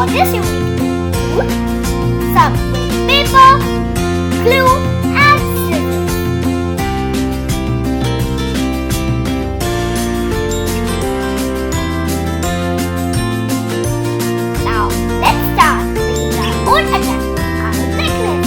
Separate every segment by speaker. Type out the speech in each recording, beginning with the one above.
Speaker 1: For this you need wood, some waste paper, glue and scissors. Now let's start making our own attempt at a necklace.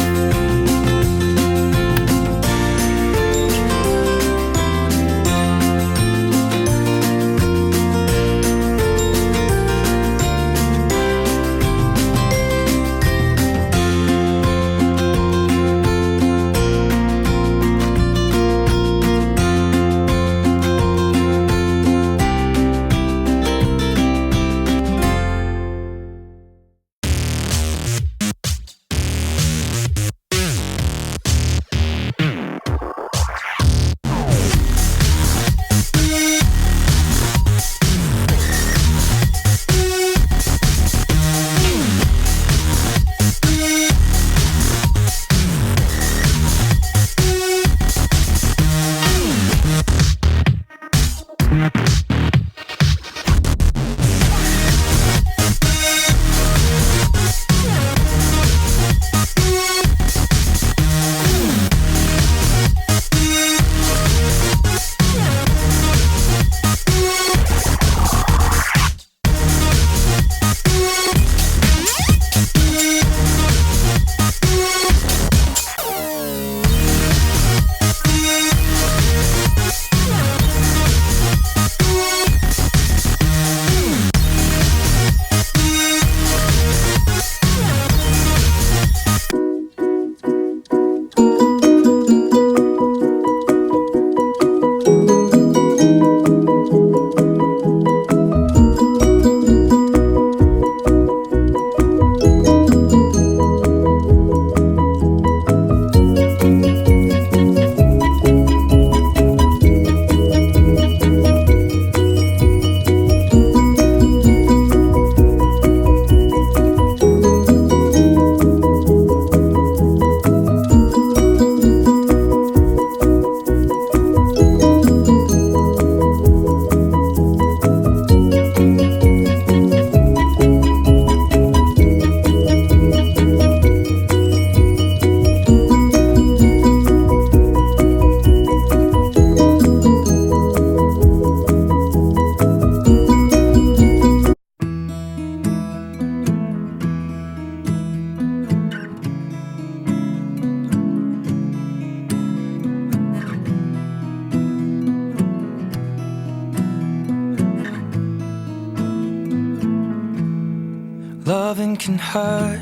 Speaker 2: Loving can hurt.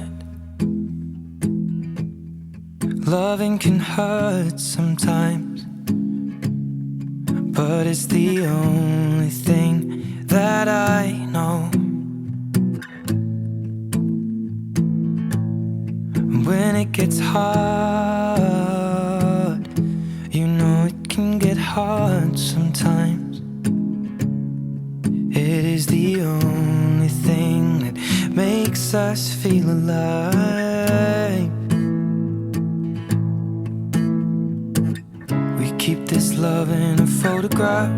Speaker 2: Loving can hurt sometimes, but it's the only thing that I know. When it gets hard, you know it can get hard sometimes. It is the only thing that makes us feel alive. We keep this love in a photograph.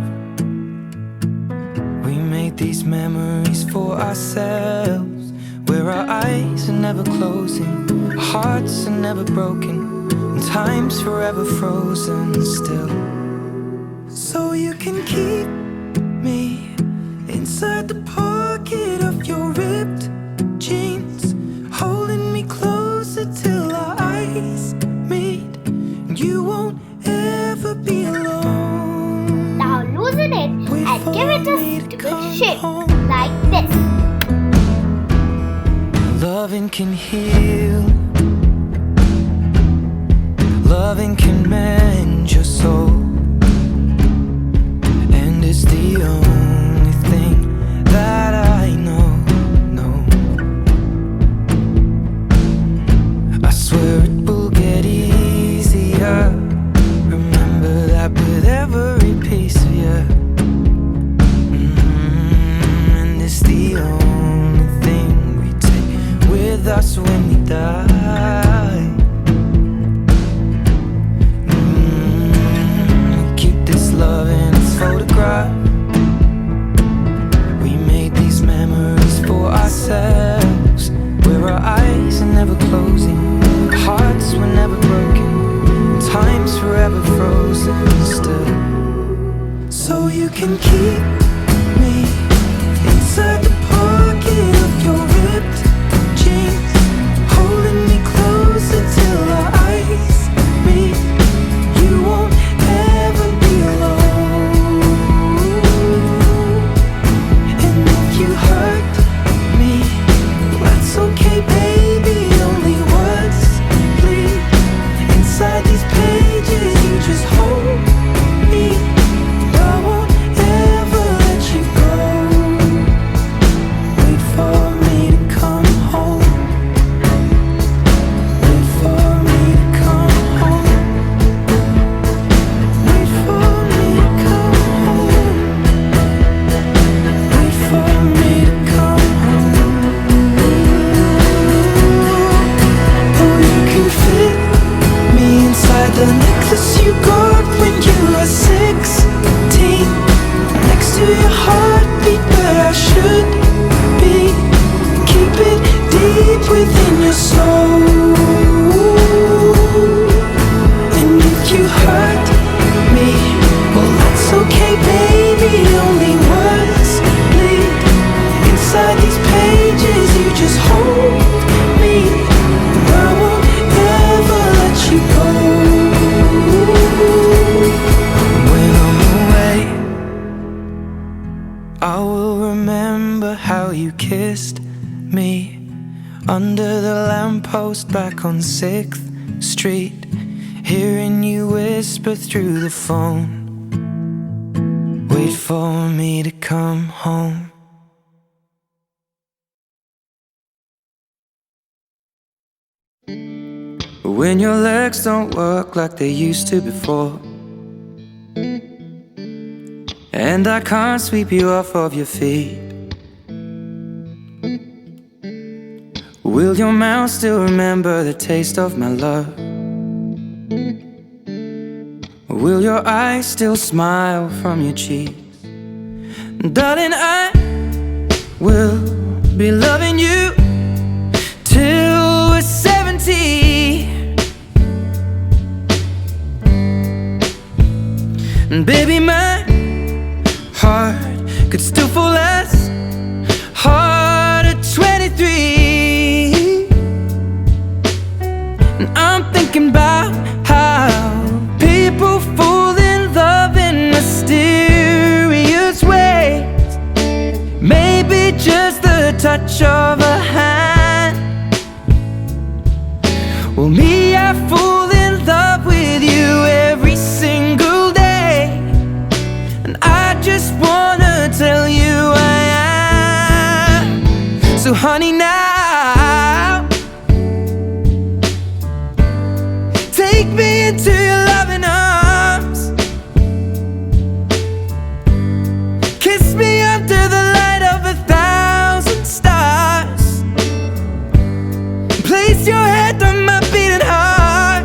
Speaker 2: We make these memories for ourselves, where our eyes are never closing, our hearts are never broken, and time's forever frozen still. So you can keep me inside the pocket of your ripped jeans, holding me closer till our eyes meet, and you won't ever be alone.
Speaker 1: Now loosen it and give it a stupid shape like this.
Speaker 2: Loving can heal. Loving can mend your soul, and it's the only thing that I know. I swear it will get easier. Remember that with every piece of you. And it's the only thing we take with us when we die. inside these pages, you just hold me, and I won't ever let you go. When I'm away, I will remember how you kissed me under the lamppost back on 6th Street, hearing you whisper through the phone, wait for me to come home. When your legs don't work like they used to before, and I can't sweep you off of your feet, will your mouth still remember the taste of my love? Will your eyes still smile from your cheeks? Darling, I will be loving you till we're 70. And baby, my heart could still fall as hard at 23. And I'm thinking about how people fall in love in mysterious ways. Maybe just the touch of a hand. Well, me, I fall in love with you every single day, and I just wanna tell you I am. So honey, now take me into your loving arms, kiss me under the light of 1,000 stars, place your head on my beating heart.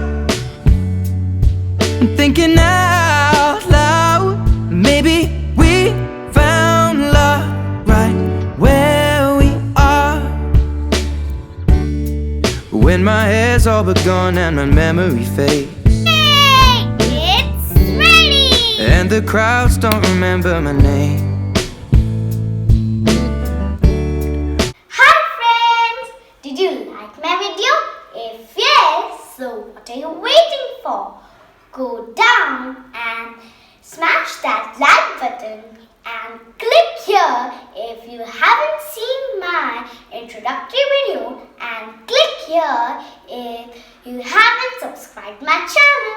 Speaker 2: I'm thinking out loud, maybe we found love right where we are. When my hair's all but gone and my memory fades,
Speaker 1: Hey, it's ready!
Speaker 2: and the crowds don't remember my name.
Speaker 1: Hi friends! Did you like my video? If yes, so what are you waiting for? Go down and smash that like button and click here if you haven't seen my introductory video, and click here if you haven't subscribed my channel.